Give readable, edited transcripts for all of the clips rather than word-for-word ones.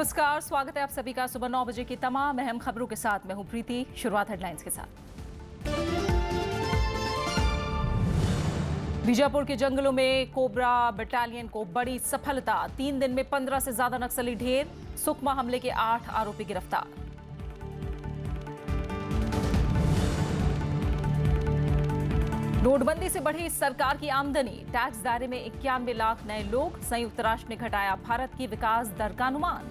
नमस्कार, स्वागत है आप सभी का सुबह 9 बजे की तमाम अहम खबरों के साथ। मैं हूं प्रीति। शुरुआत हेडलाइंस के साथ। बीजापुर के जंगलों में कोबरा बटालियन को बड़ी सफलता। 3 दिन में 15 से ज्यादा नक्सली ढेर। सुकमा हमले के 8 आरोपी गिरफ्तार। नोटबंदी से बढ़ी सरकार की आमदनी। टैक्स दायरे में 91 लाख नए लोग। संयुक्त राष्ट्र ने घटाया भारत की विकास दर का अनुमान।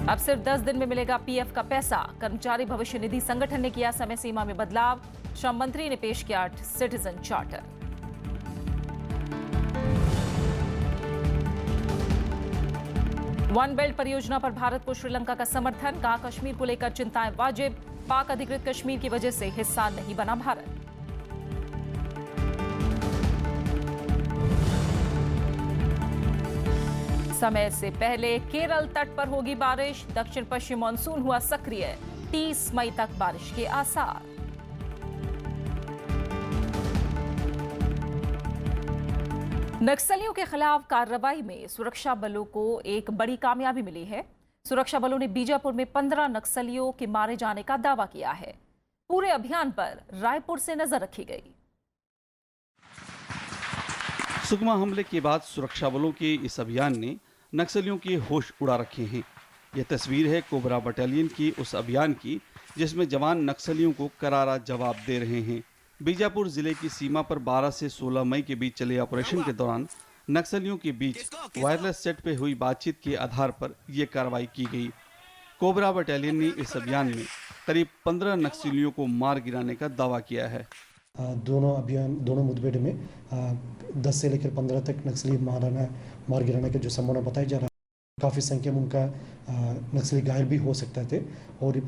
अब सिर्फ 10 दिन में मिलेगा पीएफ का पैसा। कर्मचारी भविष्य निधि संगठन ने किया समय सीमा में बदलाव। श्रम मंत्री ने पेश किया सिटीजन चार्टर। वन बेल्ट परियोजना पर भारत को श्रीलंका का समर्थन। कहा कश्मीर को लेकर चिंताएं वाजिब। पाक अधिकृत कश्मीर की वजह से हिस्सा नहीं बना भारत। समय से पहले केरल तट पर होगी बारिश। दक्षिण पश्चिम मानसून हुआ सक्रिय। 30 मई तक बारिश के आसार। नक्सलियों के खिलाफ कार्रवाई में सुरक्षा बलों को एक बड़ी कामयाबी मिली है। सुरक्षा बलों ने बीजापुर में 15 नक्सलियों के मारे जाने का दावा किया है। पूरे अभियान पर रायपुर से नजर रखी गई। सुकमा हमले के बाद सुरक्षा बलों के इस अभियान ने नक्सलियों के होश उड़ा रखे हैं। यह तस्वीर है कोबरा बटालियन की उस अभियान की जिसमें जवान नक्सलियों को करारा जवाब दे रहे हैं। बीजापुर जिले की सीमा पर 12 से 16 मई के बीच चले ऑपरेशन के दौरान नक्सलियों के बीच वायरलेस सेट पे हुई बातचीत के आधार पर यह कार्रवाई की गई। कोबरा बटालियन ने इस अभियान में करीब 15 नक्सलियों को मार गिराने का दावा किया है। दोनों मुठभेड़ में 10 से लेकर 15 तक नक्सली मार गिराने का जो संभावना बताई जा रहा है। काफ़ी संख्या में उनका नक्सली घायल भी हो सकते थे और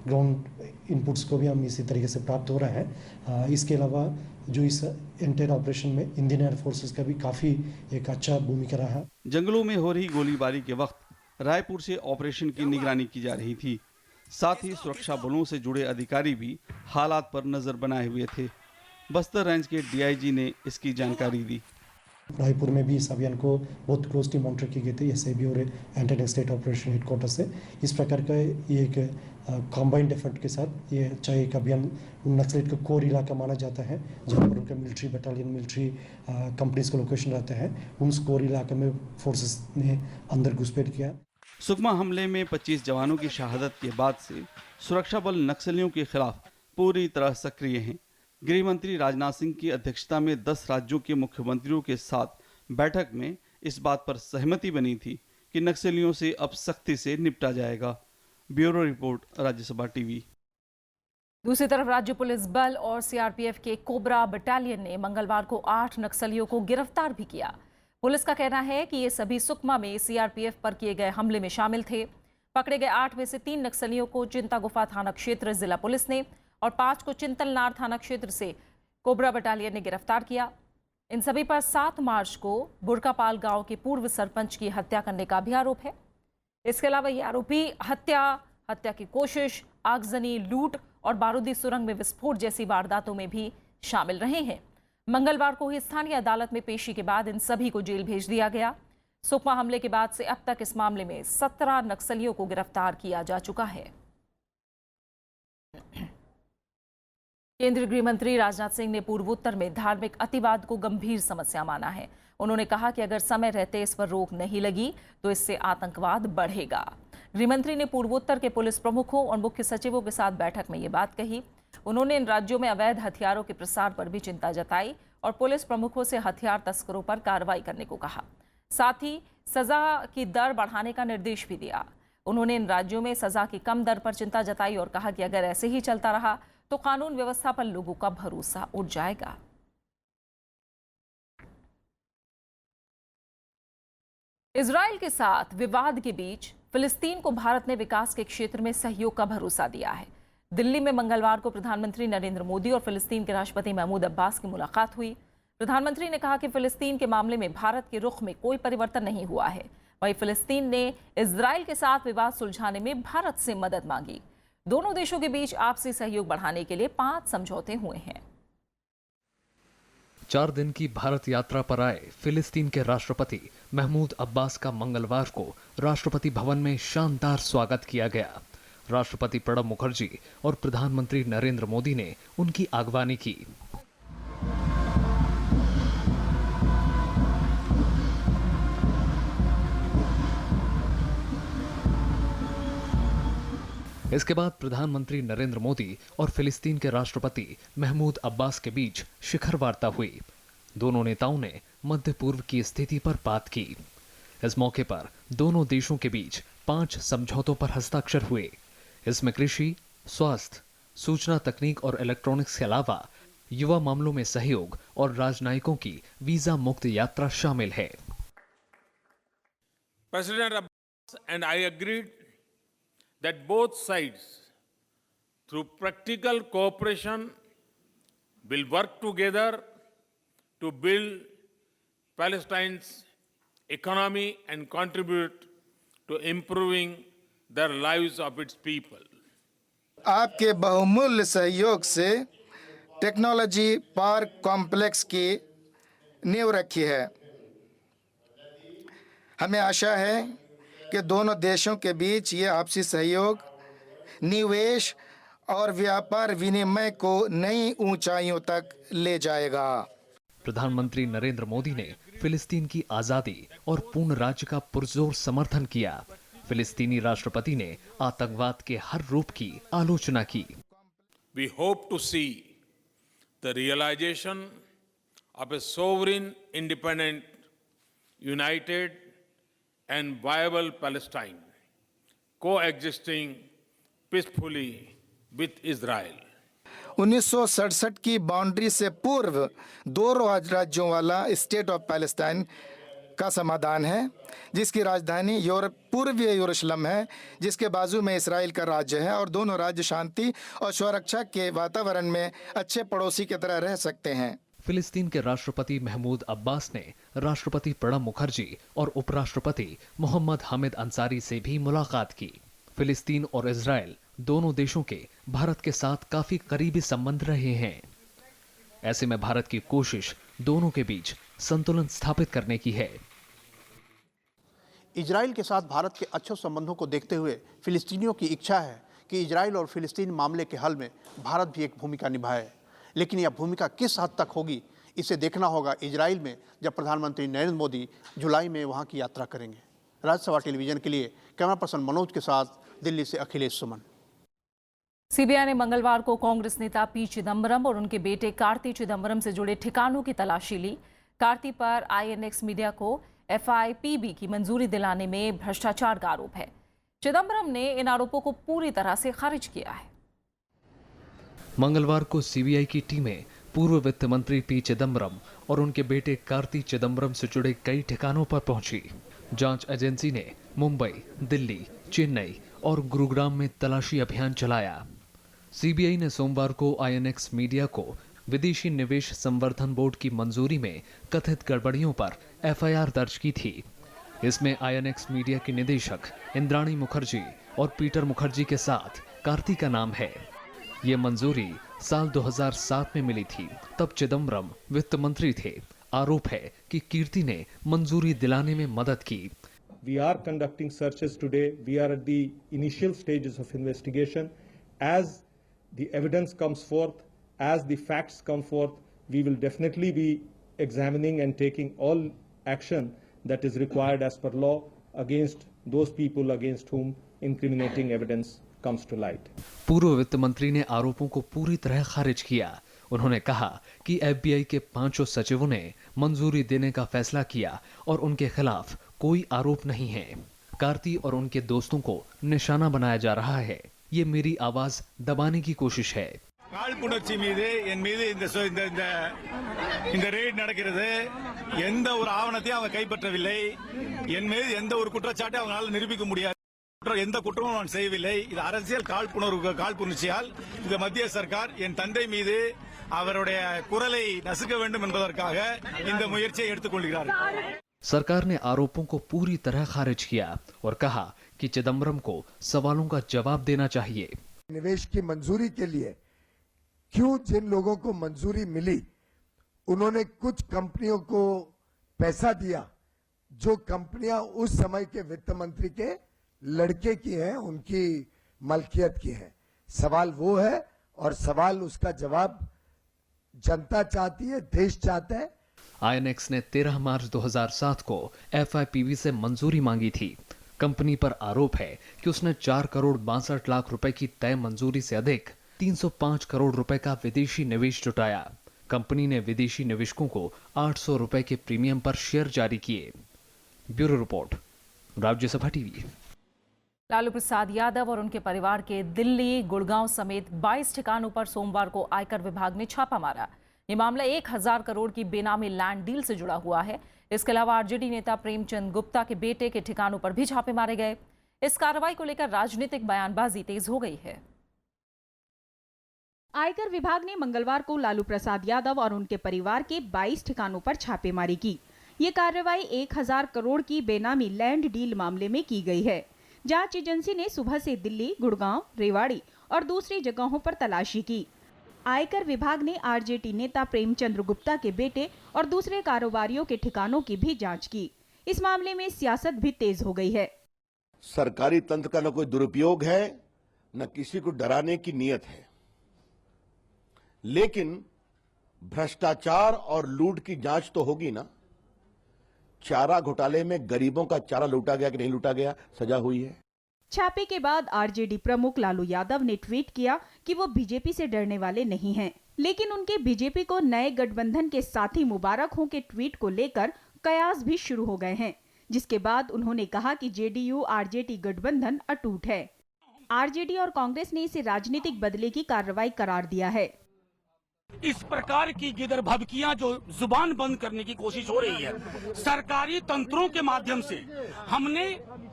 ग्राउंड इनपुट्स को भी हम इसी तरीके से प्राप्त हो रहा है। इसके अलावा जो इस एंटायर ऑपरेशन में इंडियन एयर फोर्सेस का भी काफ़ी एक अच्छा भूमिका रहा। जंगलों में हो रही गोलीबारी के वक्त रायपुर से ऑपरेशन की निगरानी की जा रही थी। साथ ही सुरक्षा बलों से जुड़े अधिकारी भी हालात पर नजर बनाए हुए थे। बस्तर रेंज के डीआईजी ने इसकी जानकारी दी। रायपुर में भी इस अभियान को बहुत क्लोजली मॉनिटर की गई थी एसआईबी और एंटी स्टेट ऑपरेशन हेडक्वार्टर से। इस प्रकार का ये एक कॉम्बाइंड एफर्ट के साथ ये चाहे एक अभियान नक्सलेट का कोर इलाका माना जाता है जहाँ पर उनका मिलिट्री बटालियन मिलिट्री कंपनीज का लोकेशन रहता है। उन कोर इलाके में फोर्सेस ने अंदर घुसपैठ किया। सुकमा हमले में 25 जवानों की शहादत के बाद से सुरक्षा बल नक्सलियों के खिलाफ पूरी तरह सक्रिय हैं। गृह मंत्री राजनाथ सिंह की अध्यक्षता में 10 राज्यों के मुख्यमंत्रियों के साथ बैठक में इस बात पर सहमति बनी थी कि नक्सलियों से अब सख्ती से निपटा जाएगा। Bureau report, Rajya Sabha TV. दूसरी तरफ राज्य पुलिस बल और सीआरपीएफ के कोबरा बटालियन ने मंगलवार को 8 नक्सलियों को गिरफ्तार भी किया। पुलिस का कहना है कि ये सभी सुकमा में सीआरपीएफ पर किए गए हमले में शामिल थे। पकड़े गए 8 में से 3 नक्सलियों को चिंता गुफा थाना क्षेत्र जिला पुलिस ने और 5 को चिंतलनार थाना क्षेत्र से कोबरा बटालियन ने गिरफ्तार किया। इन सभी पर 7 मार्च को बुरकापाल गांव के पूर्व सरपंच की हत्या करने का भी आरोप है। इसके अलावा ये आरोपी हत्या की कोशिश, आगजनी, लूट और बारूदी सुरंग में विस्फोट जैसी वारदातों में भी शामिल रहे हैं। मंगलवार को ही स्थानीय अदालत में पेशी के बाद इन सभी को जेल भेज दिया गया। सुकमा हमले के बाद से अब तक इस मामले में 17 नक्सलियों को गिरफ्तार किया जा चुका है। केंद्रीय गृह मंत्री राजनाथ सिंह ने पूर्वोत्तर में धार्मिक अतिवाद को गंभीर समस्या माना है। उन्होंने कहा कि अगर समय रहते इस पर रोक नहीं लगी तो इससे आतंकवाद बढ़ेगा। गृह मंत्री ने पूर्वोत्तर के पुलिस प्रमुखों और मुख्य सचिवों के साथ बैठक में ये बात कही। उन्होंने इन राज्यों में अवैध हथियारों के प्रसार पर भी चिंता जताई और पुलिस प्रमुखों से हथियार तस्करों पर कार्रवाई करने को कहा। साथ ही सजा की दर बढ़ाने का निर्देश भी दिया। उन्होंने इन राज्यों में सजा की कम दर पर चिंता जताई और कहा कि अगर ऐसे ही चलता रहा तो कानून व्यवस्था पर लोगों का भरोसा उठ जाएगा। इजराइल के साथ विवाद के बीच फिलिस्तीन को भारत ने विकास के क्षेत्र में सहयोग का भरोसा दिया है। दिल्ली में मंगलवार को प्रधानमंत्री नरेंद्र मोदी और फिलिस्तीन के राष्ट्रपति महमूद अब्बास की मुलाकात हुई। प्रधानमंत्री ने कहा कि फिलिस्तीन के मामले में भारत के रुख में कोई परिवर्तन नहीं हुआ है। वहीं फिलिस्तीन ने इजराइल के साथ विवाद सुलझाने में भारत से मदद मांगी। दोनों देशों के बीच आपसी सहयोग बढ़ाने के लिए 5 समझौते हुए हैं। 4 दिन की भारत यात्रा पर आए फिलिस्तीन के राष्ट्रपति महमूद अब्बास का मंगलवार को राष्ट्रपति भवन में शानदार स्वागत किया गया। राष्ट्रपति प्रणब मुखर्जी और प्रधानमंत्री नरेंद्र मोदी ने उनकी आगवानी की। इसके बाद प्रधानमंत्री नरेंद्र मोदी और फिलिस्तीन के राष्ट्रपति महमूद अब्बास के बीच शिखर वार्ता हुई। दोनों नेताओं ने मध्य पूर्व की स्थिति पर बात की। इस मौके पर दोनों देशों के बीच 5 समझौतों पर हस्ताक्षर हुए। इसमें कृषि, स्वास्थ्य, सूचना तकनीक और इलेक्ट्रॉनिक्स के अलावा युवा मामलों में सहयोग और राजनयिकों की वीजा मुक्त यात्रा शामिल है। President Abbas and I agreed that both sides, through practical cooperation, will work together to build Palestine's economy and contribute to improving the lives of its people. आपके बहुमूल्य सहयोग से टेक्नोलॉजी पार्क कॉम्प्लेक्स की नींव रखी है। हमें आशा है कि दोनों देशों के बीच ये आपसी सहयोग निवेश और व्यापार विनिमय को नई ऊंचाइयों तक ले जाएगा। प्रधानमंत्री नरेंद्र मोदी ने फिलिस्तीन की आजादी और पूर्ण राज्य का पुरजोर समर्थन किया। फिलिस्तीनी राष्ट्रपति ने आतंकवाद के हर रूप की आलोचना की। We hope to see the realization of a sovereign, independent, united and viable Palestine coexisting peacefully with Israel. 1967 की बाउंड्री से पूर्व 2 राज्यों वाला स्टेट ऑफ पैलेस्टाइन का समाधान है, जिसकी राजधानी पूर्वीय यरूशलेम है, जिसके बाजू में इसराइल का राज्य है और दोनों राज्य शांति और सुरक्षा के वातावरण में अच्छे पड़ोसी की तरह रह सकते हैं। फिलिस्तीन के राष्ट्रपति महमूद अब्बास ने राष्ट्रपति प्रणब मुखर्जी और उपराष्ट्रपति मोहम्मद हामिद अंसारी से भी मुलाकात की। फिलिस्तीन और इजराइल दोनों देशों के भारत के साथ काफी करीबी संबंध रहे हैं। ऐसे में भारत की कोशिश दोनों के बीच संतुलन स्थापित करने की है। इजराइल के साथ भारत के अच्छे संबंधों को देखते हुए फिलिस्तीनियों की इच्छा है कि इजराइल और फिलिस्तीन मामले के हल में भारत भी एक भूमिका निभाए, लेकिन यह भूमिका किस हद तक होगी इसे देखना होगा इजराइल में जब प्रधानमंत्री नरेंद्र मोदी जुलाई में वहां की यात्रा करेंगे। राज्यसभा टेलीविजन के लिए कैमरा पर्सन मनोज के साथ दिल्ली से अखिलेश सुमन। सीबीआई ने मंगलवार को कांग्रेस नेता पी चिदम्बरम और उनके बेटे कार्ति चिदम्बरम से जुड़े ठिकानों की तलाशी ली। कार्ति पर आईएनएक्स मीडिया को एफआईपीबी की मंजूरी दिलाने में भ्रष्टाचार का आरोप है। चिदम्बरम ने इन आरोपों को पूरी तरह से खारिज किया है। मंगलवार को सीबीआई की टीमें पूर्व वित्त मंत्री पी चिदम्बरम और उनके बेटे कार्ति चिदम्बरम से जुड़े कई ठिकानों पर पहुंची। जांच एजेंसी ने मुंबई, दिल्ली, चेन्नई और गुरुग्राम में तलाशी अभियान चलाया। सीबीआई ने सोमवार को आईएनएक्स मीडिया को विदेशी निवेश संवर्धन बोर्ड की मंजूरी में कथित गड़बड़ियों पर एफआईआर दर्ज की थी। इसमें आईएनएक्स मीडिया की निदेशक इंद्राणी मुखर्जी और पीटर मुखर्जी के साथ कार्ति का नाम है। ये मंजूरी साल 2007 में मिली थी, तब चिदम्बरम वित्त मंत्री थे। आरोप है कि कीर्ति ने मंजूरी दिलाने में मदद की। We are conducting searches today. We are at the initial stages of investigation. As the evidence comes forth, as the facts come forth, we will definitely be examining and taking all action that is required as per law against those people against whom incriminating evidence comes to light. पूर्व वित्त मंत्री ने आरोपों को पूरी तरह खारिज किया। उन्होंने कहा कि एफबीआई के 5 सचिवों ने मंजूरी देने का फैसला किया और उनके खिलाफ कोई आरोप नहीं है। कार्ति और उनके दोस्तों को निशाना बनाया जा रहा है। ये मेरी आवाज दबाने की कोशिश है। காழ்ப்புணர்ச்சி மீது என் மீது இந்த ரெய்ட் நடக்கிறது எந்த ஒரு ஆவணத்தையும் அவங்க கைப்பற்றவில்லை என் மீது எந்த ஒரு குற்றச்சாட்டையும் அவங்களால நிரூபிக்க முடியாது எந்த குற்றமும் நான் செய்யவில்லை இது அரசியல் காழ்ப்புணர்ச்சியால் இந்த மத்திய சர்க்கார் என் தந்தை மீது அவருடைய குரலை நசுக்க வேண்டும் என்பதற்காக இந்த முயற்சியை எடுத்துக்கொள்கிறார்கள் सरकार ने आरोपों को पूरी तरह खारिज किया और कहा कि चिदम्बरम को सवालों का जवाब देना चाहिए। निवेश की मंजूरी के लिए क्यों जिन लोगों को मंजूरी मिली उन्होंने कुछ कंपनियों को पैसा दिया जो कंपनियां उस समय के वित्त मंत्री के लड़के की हैं, उनकी मलकियत की हैं। सवाल वो है और सवाल उसका जवाब जनता चाहती है, देश चाहता है। आईएनएक्स ने 13 मार्च 2007 को एफआईपीवी से मंजूरी मांगी थी। कंपनी पर आरोप है कि उसने 4 करोड़ 62 लाख रुपए की तय मंजूरी से अधिक 305 करोड़ रुपए का विदेशी निवेश जुटाया। कंपनी ने विदेशी निवेशकों को 800 रुपए के प्रीमियम पर शेयर जारी किए। Bureau report, Rajya Sabha TV. Lalu Prasad Yadav और उनके परिवार के दिल्ली, गुड़गांव समेत 22 ठिकानों पर सोमवार को आयकर विभाग ने छापा मारा। ये मामला 1000 करोड़ की बेनामी लैंड डील से जुड़ा हुआ है। इसके अलावा आरजेडी नेता प्रेमचंद गुप्ता के बेटे के ठिकानों पर भी छापे मारे गए। इस कार्रवाई को लेकर राजनीतिक बयानबाजी तेज हो गई है। आयकर विभाग ने मंगलवार को लालू प्रसाद यादव और उनके परिवार के 22 ठिकानों पर छापेमारी की। ये कार्रवाई 1000 करोड़ की बेनामी लैंड डील मामले में की गई है। जांच एजेंसी ने सुबह से दिल्ली, गुड़गांव, रेवाड़ी और दूसरी जगहों पर तलाशी की। आयकर विभाग ने आरजेडी नेता प्रेमचंद गुप्ता के बेटे और दूसरे कारोबारियों के ठिकानों की भी जांच की। इस मामले में सियासत भी तेज हो गई है। सरकारी तंत्र का न कोई दुरुपयोग है, न किसी को डराने की नीयत है, लेकिन भ्रष्टाचार और लूट की जांच तो होगी ना। चारा घोटाले में गरीबों का चारा लूटा गया कि नहीं लूटा गया, सजा हुई है। छापे के बाद आरजेडी प्रमुख लालू यादव ने ट्वीट किया कि वो बीजेपी से डरने वाले नहीं हैं, लेकिन उनके बीजेपी को नए गठबंधन के साथी मुबारक हों के ट्वीट को लेकर कयास भी शुरू हो गए हैं, जिसके बाद उन्होंने कहा कि जेडीयू आरजेडी गठबंधन अटूट है। आरजेडी और कांग्रेस ने इसे राजनीतिक बदले की कार्रवाई करार दिया है। इस प्रकार की गिदर भभकियां जो जुबान बंद करने की कोशिश हो रही है सरकारी तंत्रों के माध्यम से, हमने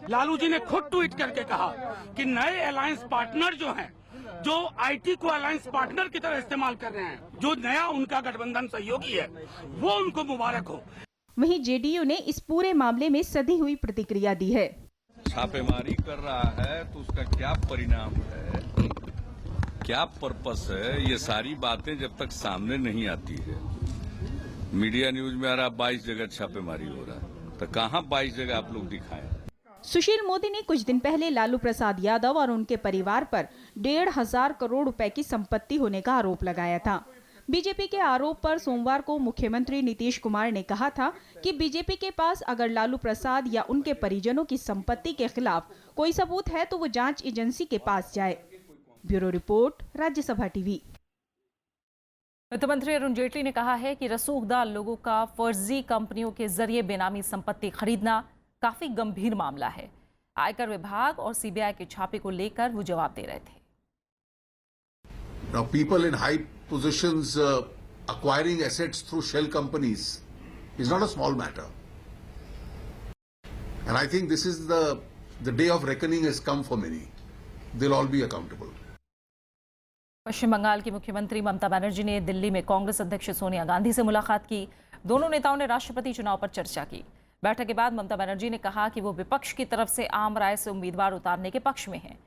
लालू जी ने खुद ट्वीट करके कहा कि नए अलायंस पार्टनर जो हैं, जो आईटी को अलायंस पार्टनर की तरह इस्तेमाल कर रहे हैं, जो नया उनका गठबंधन सहयोगी है, वो उनको मुबारक हो। वहीं जेडीयू ने इस पूरे मामले में सधी हुई प्रतिक्रिया दी है। छापेमारी कर रहा है तो उसका क्या परिणाम है, क्या पर्पस है, ये सारी बातें जब तक सामने नहीं आती है। मीडिया न्यूज में आ रहा 22 जगह छापेमारी हो रहा है, तो कहाँ 22 जगह आप लोग दिखाएं। सुशील मोदी ने कुछ दिन पहले लालू प्रसाद यादव और उनके परिवार पर 1,500 करोड़ रुपए की संपत्ति होने का आरोप लगाया था। बीजेपी के आरोप पर सोमवार को मुख्यमंत्री नीतीश कुमार ने कहा था कि बीजेपी के पास अगर लालू प्रसाद या उनके परिजनों की संपत्ति के खिलाफ कोई सबूत है तो वो जांच एजेंसी के पास जाए। Bureau report, Rajya Sabha TV. वित्त मंत्री अरुण जेटली ने कहा है कि रसूखदार लोगों का फर्जी कंपनियों के जरिए बेनामी संपत्ति खरीदना काफी गंभीर मामला है। आयकर विभाग और सीबीआई के छापे को लेकर वो जवाब दे रहे थे। Now, people in high positions acquiring assets through shell companies is not a small matter, and I think this is the day of reckoning has come for many. They'll all be accountable. पश्चिम बंगाल की मुख्यमंत्री ममता बनर्जी ने दिल्ली में कांग्रेस अध्यक्ष सोनिया गांधी से मुलाकात की। दोनों नेताओं ने राष्ट्रपति चुनाव पर चर्चा की। बैठक के बाद ममता बनर्जी ने कहा कि वो विपक्ष की तरफ से आम राय से उम्मीदवार उतारने के पक्ष में हैं।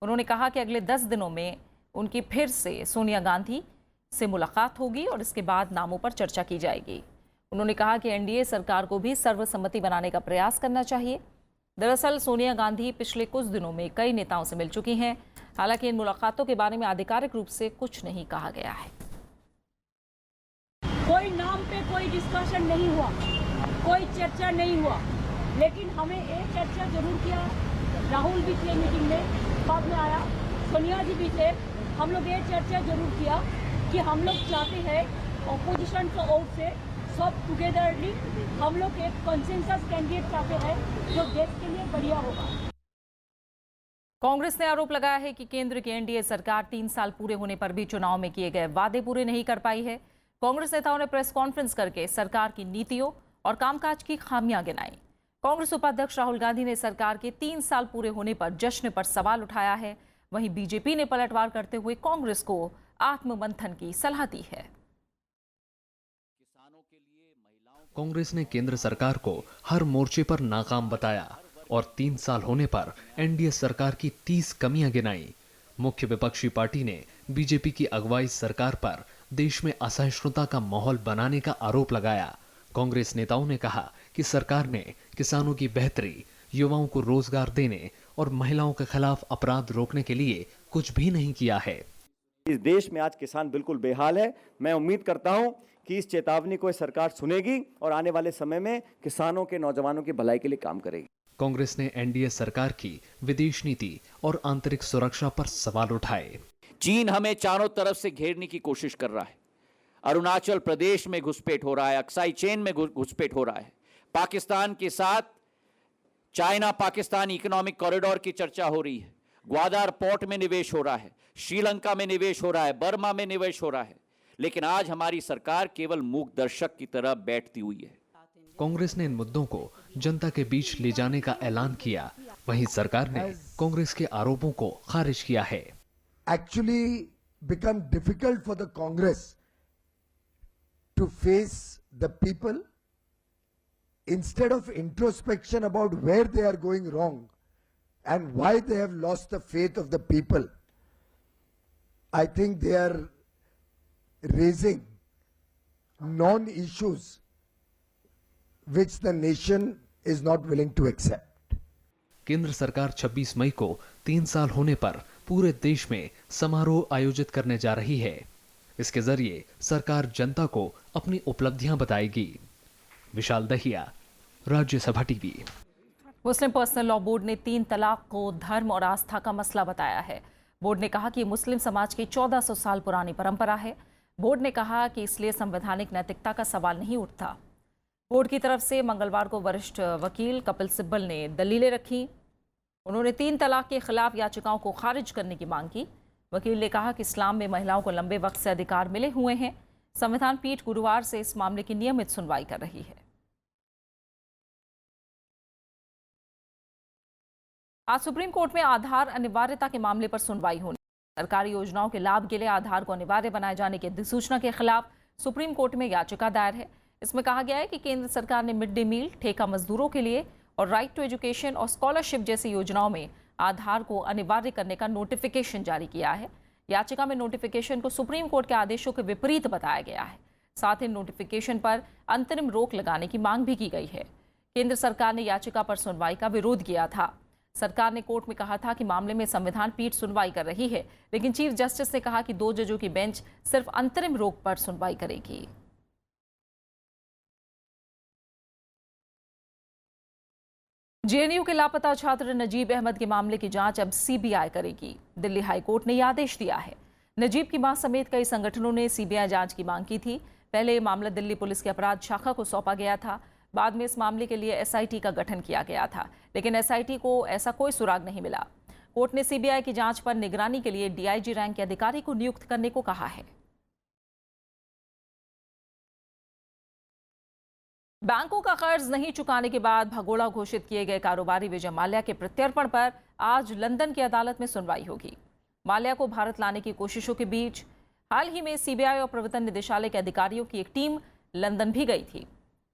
उन्होंने कहा कि अगले 10 दिनों में उनकी फिर से सोनिया गांधी से मुलाकात होगी और इसके बाद नामों पर चर्चा की जाएगी। उन्होंने कहा कि एनडीए सरकार को भी सर्वसम्मति बनाने का प्रयास करना चाहिए। दरअसल सोनिया गांधी पिछले कुछ दिनों में कई नेताओं से मिल चुकी हैं। हालांकि इन मुलाकातों के बारे में आधिकारिक रूप से कुछ नहीं कहा गया है। कोई नाम पे कोई डिस्कशन नहीं हुआ, कोई चर्चा नहीं हुआ, लेकिन हमें एक चर्चा जरूर किया। राहुल भी थे मीटिंग में, बाद में आया सोनिया जी भी थे। हम लोग ये चर्चा जरूर किया कि हम लोग चाहते हैं ऑपोजिशन को वोट से सब टुगेदरली हम लोग एक कंसेंसस कैंडिडेट चाहते हैं जो देश के लिए बढ़िया होगा। कांग्रेस ने आरोप लगाया है कि केंद्र की एनडीए सरकार 3 साल पूरे होने पर भी चुनाव में किए गए वादे पूरे नहीं कर पाई है। कांग्रेस नेताओं ने प्रेस कॉन्फ्रेंस करके सरकार की नीतियों और कामकाज की खामियां गिनाई। कांग्रेस उपाध्यक्ष राहुल गांधी ने सरकार के 3 साल पूरे होने पर जश्न पर सवाल उठाया है। वहीं बीजेपी ने पलटवार करते हुए कांग्रेस को आत्ममंथन की सलाह दी है। कांग्रेस ने केंद्र सरकार को हर मोर्चे पर नाकाम बताया और 3 साल होने पर एनडीए सरकार की 30 कमियां गिनाई। मुख्य विपक्षी पार्टी ने बीजेपी की अगुवाई सरकार पर देश में असहिष्णुता का माहौल बनाने का आरोप लगाया। कांग्रेस नेताओं ने कहा कि सरकार ने किसानों की बेहतरी, युवाओं को रोजगार देने और महिलाओं के खिलाफ अपराध रोकने के लिए कुछ भी नहीं किया है। इस देश में आज किसान बिल्कुल बेहाल है। मैं उम्मीद करता हूं कि इस चेतावनी को सरकार सुनेगी और आने वाले समय में किसानों के, नौजवानों की भलाई के लिए काम करेगी। कांग्रेस ने एनडीए सरकार की विदेश नीति और आंतरिक सुरक्षा पर सवाल उठाए। चीन हमें चारों तरफ से घेरने की कोशिश कर रहा है। अरुणाचल प्रदेश में घुसपैठ हो रहा है, अक्साई चेन में घुसपैठ हो रहा है। पाकिस्तान के साथ चाइना पाकिस्तान इकोनॉमिक कॉरिडोर की चर्चा हो रही है। ग्वादर पोर्ट में निवेश हो रहा है, श्रीलंका में निवेश हो रहा है, बर्मा में निवेश हो रहा है। लेकिन आज हमारी सरकार केवल मूक दर्शक की तरह बैठती हुई है। कांग्रेस ने इन मुद्दों को जनता के बीच ले जाने का ऐलान किया। वहीं सरकार ने कांग्रेस के आरोपों को खारिज किया है। Actually become difficult for the Congress to face the people. Instead of introspection about where they are going wrong and why they have lost the faith of the people, I think they are raising non-issues which the nation is not willing to accept. केंद्र सरकार 26 मई को 3 साल होने पर पूरे देश में समारोह आयोजित करने जा रही है। इसके जरिए सरकार जनता को अपनी उपलब्धियां बताएगी। विशाल दहिया, राज्यसभा टीवी। मुस्लिम पर्सनल लॉ बोर्ड ने 3 तलाक को धर्म और आस्था का मसला बताया है। बोर्ड ने कहा कि मुस्लिम समाज की 1400 साल पुरानी परंपरा है। बोर्ड ने कहा कि इसलिए संवैधानिक नैतिकता का सवाल नहीं उठता। बोर्ड की तरफ से मंगलवार को वरिष्ठ वकील कपिल सिब्बल ने दलीलें रखी। उन्होंने 3 तलाक के खिलाफ याचिकाओं को खारिज करने की मांग की। वकील ने कहा कि इस्लाम में महिलाओं को लंबे वक्त से अधिकार मिले हुए हैं। संविधान पीठ गुरुवार से इस मामले की नियमित सुनवाई कर रही है। आज सुप्रीम कोर्ट में आधार अनिवार्यता के मामले पर सुनवाई होनी। सरकारी योजनाओं के लाभ के लिए आधार को अनिवार्य बनाए जाने की अधिसूचना के खिलाफ सुप्रीम कोर्ट में याचिका दायर है। इसमें कहा गया है कि केंद्र सरकार ने मिड डे मील, ठेका मजदूरों के लिए और राइट टू एजुकेशन और स्कॉलरशिप जैसी योजनाओं में आधार को अनिवार्य करने का नोटिफिकेशन जारी किया है। याचिका में नोटिफिकेशन को सुप्रीम कोर्ट के आदेशों के विपरीत बताया गया है। साथ ही नोटिफिकेशन पर अंतरिम रोक लगाने की मांग भी की गई है। केंद्र सरकार ने याचिका पर सुनवाई का विरोध किया था। सरकार ने कोर्ट में कहा था कि मामले में संविधान पीठ सुनवाई कर रही है, लेकिन चीफ जस्टिस ने कहा कि 2 जजों की बेंच सिर्फ अंतरिम रोक पर सुनवाई करेगी। जेएनयू के लापता छात्र नजीब अहमद के मामले की जांच अब सीबीआई करेगी। दिल्ली हाई कोर्ट ने यह आदेश दिया है। नजीब की मां समेत कई संगठनों ने सीबीआई जांच की मांग की थी। पहले यह मामला दिल्ली पुलिस की अपराध शाखा को सौंपा गया था। बाद में इस मामले के लिए एसआईटी का गठन किया गया था, लेकिन एसआईटी को ऐसा कोई सुराग नहीं मिला। कोर्ट ने सीबीआई की जांच पर निगरानी के लिए डीआईजी रैंक के अधिकारी को नियुक्त करने को कहा है। बैंकों का कर्ज नहीं चुकाने के बाद भगोड़ा घोषित किए गए कारोबारी विजय माल्या के प्रत्यर्पण पर आज लंदन की अदालत में सुनवाई होगी। माल्या को भारत लाने की कोशिशों के बीच हाल ही में सीबीआई और प्रवर्तन निदेशालय के अधिकारियों की एक टीम लंदन भी गई थी।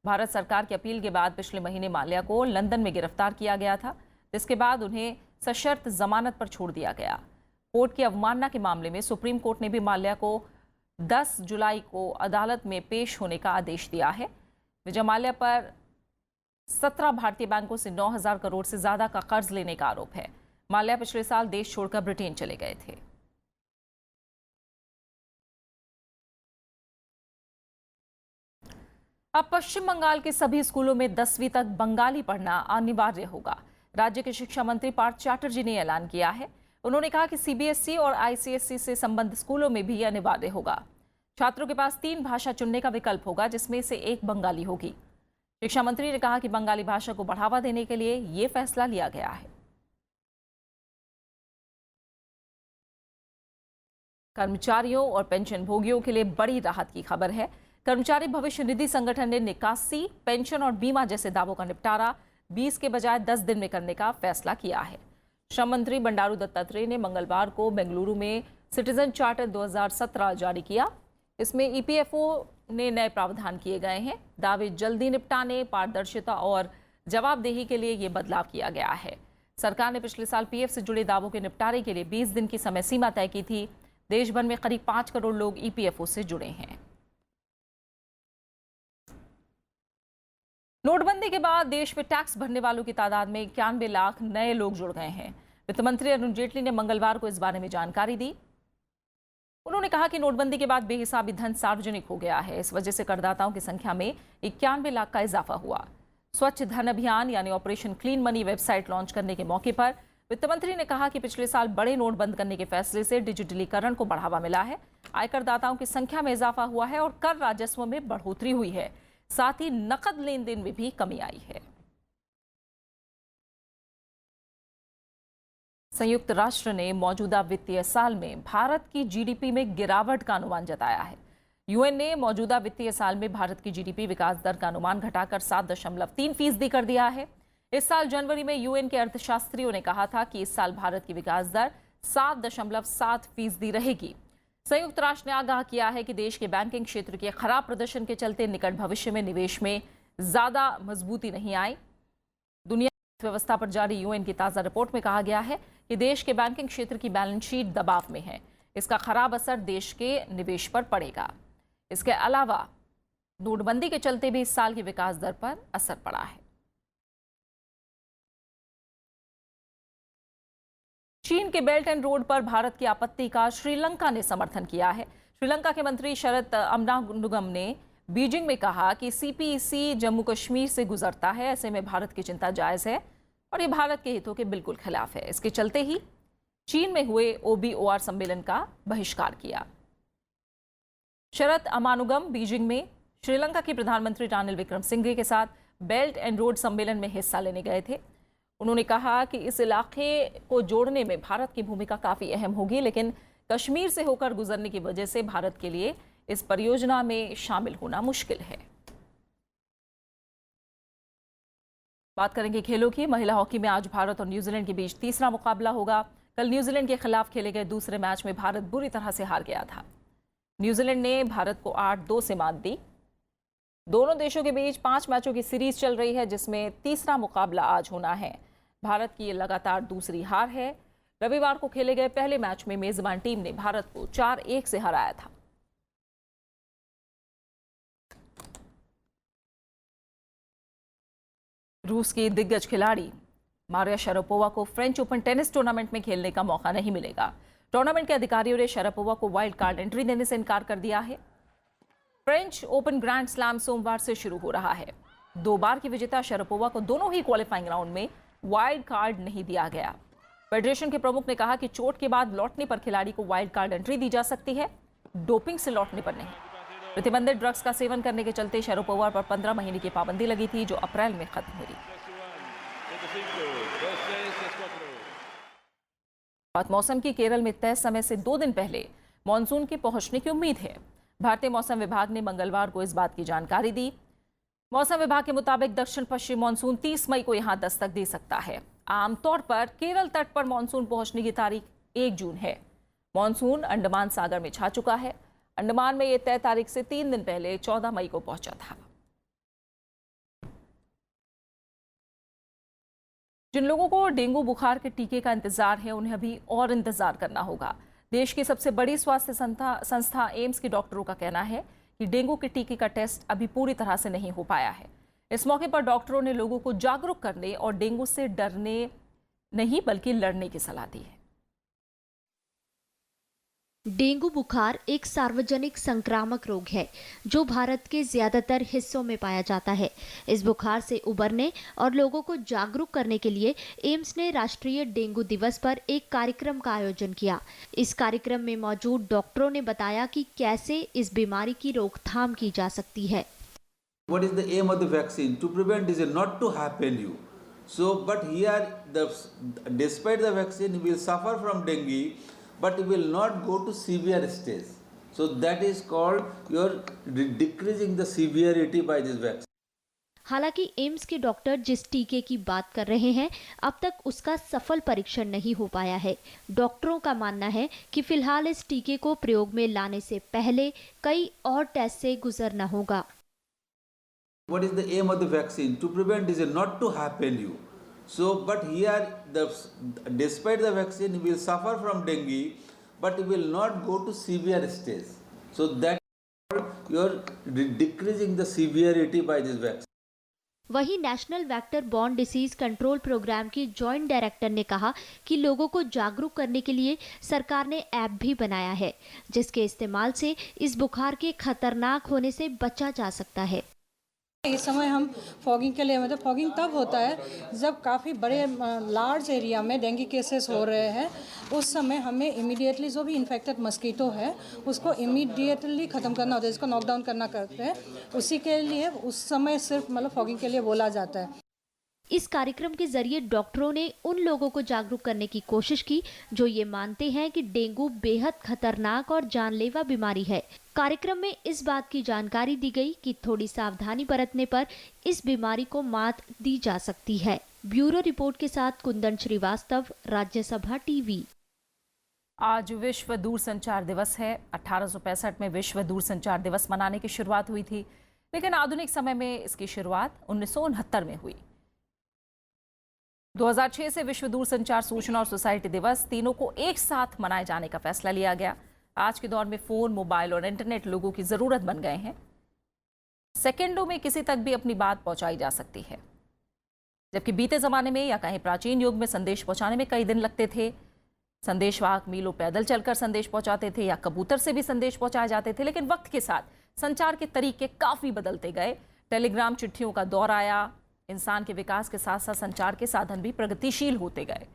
भारत सरकार की अपील के बाद पिछले महीने माल्या को लंदन में गिरफ्तार किया गया था, जिसके बाद उन्हें सशर्त जमानत पर छोड़ दिया गया। कोर्ट की अवमानना के मामले में सुप्रीम कोर्ट ने भी माल्या को 10 जुलाई को अदालत में पेश होने का आदेश दिया है। विजय माल्या पर 17 भारतीय बैंकों से 9,000 करोड़ से ज्यादा का कर्ज लेने का आरोप है। माल्या पिछले साल देश छोड़कर ब्रिटेन चले गए थे। अब पश्चिम बंगाल के सभी स्कूलों में 10वीं तक बंगाली पढ़ना अनिवार्य होगा। राज्य के शिक्षा मंत्री पार्थ चैटर्जी ने ऐलान किया है। उन्होंने कहा कि सीबीएसई और आईसीएसई से संबद्ध स्कूलों में भी अनिवार्य होगा। छात्रों के पास 3 भाषा चुनने का विकल्प होगा, जिसमें से एक बंगाली होगी। शिक्षा मंत्री ने कहा कि बंगाली भाषा को बढ़ावा देने के लिए ये फैसला लिया गया है। कर्मचारियों और पेंशन भोगियों के लिए बड़ी राहत की खबर है। कर्मचारी भविष्य निधि संगठन ने निकासी, पेंशन और बीमा जैसे दावों का निपटारा 20 के बजाय 10 दिन में करने का फैसला किया है। श्रम मंत्री बंडारू दत्तात्रेय ने मंगलवार को बेंगलुरु में सिटीजन चार्टर 2017 जारी किया। इसमें ईपीएफओ ने नए प्रावधान किए गए हैं। दावे जल्दी निपटाने, पारदर्शिता और जवाबदेही के लिए ये बदलाव किया गया है। सरकार ने पिछले साल पीएफ से जुड़े दावों के निपटारे के लिए 20 दिन की समय सीमा तय की थी। देश भर में करीब 5 करोड़ लोग ईपीएफओ से जुड़े हैं। नोटबंदी के बाद देश में टैक्स भरने वालों की तादाद में 91 लाख नए लोग जुड़ गए हैं। वित्त मंत्री अरुण जेटली ने मंगलवार को इस बारे में जानकारी दी। उन्होंने कहा कि नोटबंदी के बाद बेहिसाबी धन सार्वजनिक हो गया है। इस वजह से करदाताओं की संख्या में 91 लाख का इजाफा हुआ। स्वच्छ धन अभियान यानी operation clean money website launch करने के मौके पर वित्त मंत्री ने कहा कि पिछले साल बड़े नोट बंद करने के फैसले से डिजिटलीकरण को बढ़ावा मिला है, आयकरदाताओं की संख्या में इजाफा हुआ है और कर राजस्व में बढ़ोतरी हुई है। साथ ही नकद लेन देन में भी कमी आई है। संयुक्त राष्ट्र ने मौजूदा वित्तीय साल में भारत की जीडीपी में गिरावट का अनुमान जताया है। यूएन ने मौजूदा वित्तीय साल में भारत की जीडीपी विकास दर का अनुमान घटाकर 7.3% कर दिया है। इस साल जनवरी में यूएन के अर्थशास्त्रियों ने कहा था कि इस साल भारत की विकास दर 7.7% रहेगी। संयुक्त राष्ट्र ने आगाह किया है कि देश के बैंकिंग क्षेत्र के खराब प्रदर्शन के चलते निकट भविष्य में निवेश में ज्यादा मजबूती नहीं आई। दुनिया व्यवस्था पर जारी यूएन की ताजा रिपोर्ट में कहा गया है कि देश के बैंकिंग क्षेत्र की बैलेंस शीट दबाव में है। इसका खराब असर देश के निवेश पर पड़ेगा। इसके अलावा नोटबंदी के चलते भी इस साल की विकास दर पर असर पड़ा है। चीन के बेल्ट एंड रोड पर भारत की आपत्ति का श्रीलंका ने समर्थन किया है। श्रीलंका के मंत्री शरद अमनानुगम ने बीजिंग में कहा कि सीपीईसी जम्मू कश्मीर से गुजरता है, ऐसे में भारत की चिंता जायज है और ये भारत के हितों के बिल्कुल खिलाफ है। इसके चलते ही चीन में हुए OBOR सम्मेलन का बहिष्कार किया। शरद अमानुगम बीजिंग में श्रीलंका के प्रधानमंत्री रानिल विक्रमसिंघे के साथ बेल्ट एंड रोड सम्मेलन में हिस्सा लेने गए थे। उन्होंने कहा कि इस इलाके को जोड़ने में भारत की भूमिका काफी अहम होगी, लेकिन कश्मीर से होकर गुजरने की वजह से भारत के लिए इस परियोजना में शामिल होना मुश्किल है। बात करेंगे खेलों की। महिला हॉकी में आज भारत और न्यूजीलैंड के बीच तीसरा मुकाबला होगा। कल न्यूजीलैंड के खिलाफ खेले गए दूसरे मैच में भारत बुरी तरह से हार गया था। न्यूजीलैंड ने भारत को 8-2 से मात दी। दोनों देशों के बीच 5 मैचों की सीरीज चल रही है, जिसमें तीसरा मुकाबला आज होना है। भारत की ये लगातार दूसरी हार है। रविवार को खेले गए पहले मैच में मेजबान टीम ने भारत को 4-1 से हराया था। रूस की दिग्गज खिलाड़ी मारिया शरापोवा को फ्रेंच ओपन टेनिस टूर्नामेंट में खेलने का मौका नहीं मिलेगा। टूर्नामेंट के अधिकारियों ने शरापोवा को वाइल्ड कार्ड एंट्री देने से इनकार कर दिया है। फ्रेंच ओपन ग्रैंड स्लैम सोमवार से शुरू हो रहा है। 2 बार की विजेता शरापोवा को दोनों ही क्वालिफाइंग राउंड में वाइल्ड कार्ड नहीं दिया गया। फेडरेशन के प्रमुख ने कहा कि चोट के बाद लौटने पर खिलाड़ी को वाइल्ड कार्ड एंट्री दी जा सकती है, डोपिंग से लौटने पर नहीं। प्रतिबंधित ड्रग्स का सेवन करने के चलते शरापोवा पर 15 महीने की पाबंदी लगी थी, जो अप्रैल में खत्म हुई। बात मौसम की। केरल में तय समय से 2 दिन पहले मानसून के पहुंचने की उम्मीद है। भारतीय मौसम विभाग ने मंगलवार को इस बात की जानकारी दी। मौसम विभाग के मुताबिक दक्षिण पश्चिम मानसून 30 मई को यहां दस्तक दे सकता है। आमतौर पर केरल तट पर मानसून पहुंचने की तारीख 1 जून है। मानसून अंडमान सागर में छा चुका है। अंडमान में यह तय तारीख से 3 दिन पहले 14 मई को पहुंचा था। जिन लोगों को डेंगू बुखार के टीके का इंतजार है, उन्हें अभी और इंतजार करना होगा। देश की सबसे बड़ी स्वास्थ्य संस्था एम्स के डॉक्टरों का कहना है कि डेंगू के टीके का टेस्ट अभी पूरी तरह से नहीं हो पाया है। इस मौके पर डॉक्टरों ने लोगों को जागरूक करने और डेंगू से डरने नहीं बल्कि लड़ने की सलाह दी है। डेंगू बुखार एक सार्वजनिक संक्रामक रोग है जो भारत के ज्यादातर हिस्सों में पाया जाता है। इस बुखार से उबरने और लोगों को जागरूक करने के लिए एम्स ने राष्ट्रीय डेंगू दिवस पर एक कार्यक्रम का आयोजन किया। इस कार्यक्रम में मौजूद डॉक्टरों ने बताया कि कैसे इस बीमारी की रोकथाम की जा सकती है। What is the aim of the vaccine? To prevent disease, not to happen you. So, but here, despite the vaccine, we will suffer from dengue, but we will not go to severe stage. So that is called your decreasing the severity by this vaccine. हालांकि AIIMS के doctor जिस टीके की बात कर रहे हैं, अब तक उसका सफल परीक्षण नहीं हो पाया है। डॉक्टरों का मानना है कि फिलहाल इस टीके को प्रयोग में लाने से पहले कई और टेस्ट से गुजरना होगा। What is the aim of the vaccine? To prevent disease, not to happen you. So, but here, despite the vaccine, we will suffer from dengue, but it will not go to severe stage. So that you are decreasing the severity by this vaccine. वहीं national vector borne disease control programme की joint director ने कहा कि लोगों को जागरूक करने के लिए सरकार ने ऐप भी बनाया है, जिसके इस्तेमाल से इस बुखार के खतरनाक होने से बचा जा सकता है। इस समय हम फॉगिंग के लिए मतलब फॉगिंग तब होता है जब काफ़ी बड़े लार्ज एरिया में डेंगू केसेस हो रहे हैं। उस समय हमें इमीडिएटली जो भी इन्फेक्टेड मस्कीटो है उसको इमीडिएटली ख़त्म करना होता है, जिसको नॉकडाउन करना करते हैं। उसी के लिए उस समय सिर्फ मतलब फॉगिंग के लिए बोला जाता है। इस कार्यक्रम के जरिए डॉक्टरों ने उन लोगों को जागरूक करने की कोशिश की जो ये मानते हैं कि डेंगू बेहद खतरनाक और जानलेवा बीमारी है। कार्यक्रम में इस बात की जानकारी दी गई कि थोड़ी सावधानी बरतने पर इस बीमारी को मात दी जा सकती है। ब्यूरो रिपोर्ट के साथ कुंदन श्रीवास्तव, राज्यसभा टीवी। आज विश्व दूरसंचार दिवस है। 1865 में विश्व दूरसंचार दिवस मनाने की शुरुआत हुई थी, लेकिन आधुनिक समय में इसकी शुरुआत 1969 में हुई। 2006 से विश्व दूरसंचार सूचना और सोसाइटी दिवस तीनों को एक साथ मनाए जाने का फैसला लिया गया। आज के दौर में फोन, मोबाइल और इंटरनेट लोगों की जरूरत बन गए हैं। सेकेंडों में किसी तक भी अपनी बात पहुंचाई जा सकती है, जबकि बीते जमाने में या कहीं प्राचीन युग में संदेश पहुंचाने में कई दिन लगते थे। संदेशवाहक मीलों पैदल चलकर संदेश पहुंचाते थे या कबूतर से भी संदेश पहुंचाए जाते थे। लेकिन वक्त के साथ संचार के तरीके काफी बदलते गए। टेलीग्राम, चिट्ठियों का दौर आया। इंसान के विकास के साथ साथ संचार के साधन भी प्रगतिशील होते गए।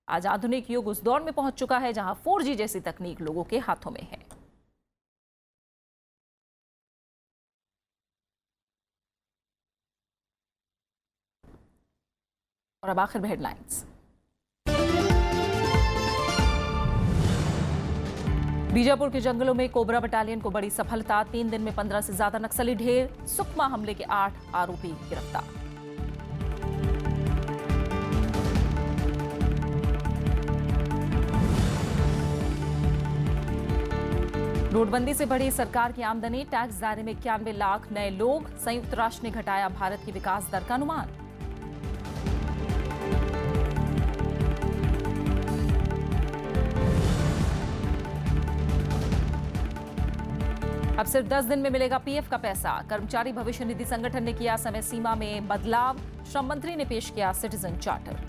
आज आधुनिक युग उस दौर में पहुंच चुका है जहां 4G जैसी तकनीक लोगों के हाथों में है। और अब आखिर में हेडलाइंस। बीजापुर के जंगलों में कोबरा बटालियन को बड़ी सफलता। 3 दिन में 15 से ज्यादा नक्सली ढेर। सुकमा हमले के 8 आरोपी गिरफ्तार। नोटबंदी से बढ़ी सरकार की आमदनी। टैक्स दायरे में 91 लाख नए लोग। संयुक्त राष्ट्र ने घटाया भारत की विकास दर का अनुमान। अब सिर्फ 10 दिन में मिलेगा पीएफ का पैसा। कर्मचारी भविष्य निधि संगठन ने किया समय सीमा में बदलाव। श्रम मंत्री ने पेश किया सिटीजन चार्टर।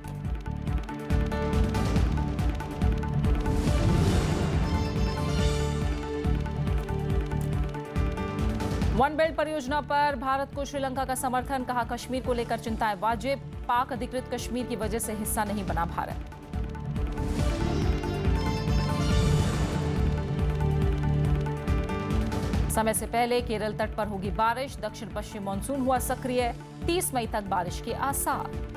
वन बेल्ट परियोजना पर भारत को श्रीलंका का समर्थन। कहा कश्मीर को लेकर चिंताएं वाजिब। पाक अधिकृत कश्मीर की वजह से हिस्सा नहीं बना भारत। समय से पहले केरल तट पर होगी बारिश। दक्षिण पश्चिम मानसून हुआ सक्रिय। 30 मई तक बारिश के आसार।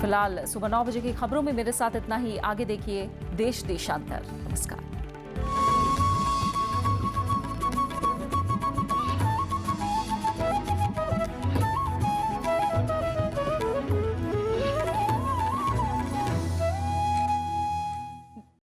फिलहाल सुबह 9 बजे की खबरों में मेरे साथ इतना ही। आगे देखिए देश देशांतर। नमस्कार।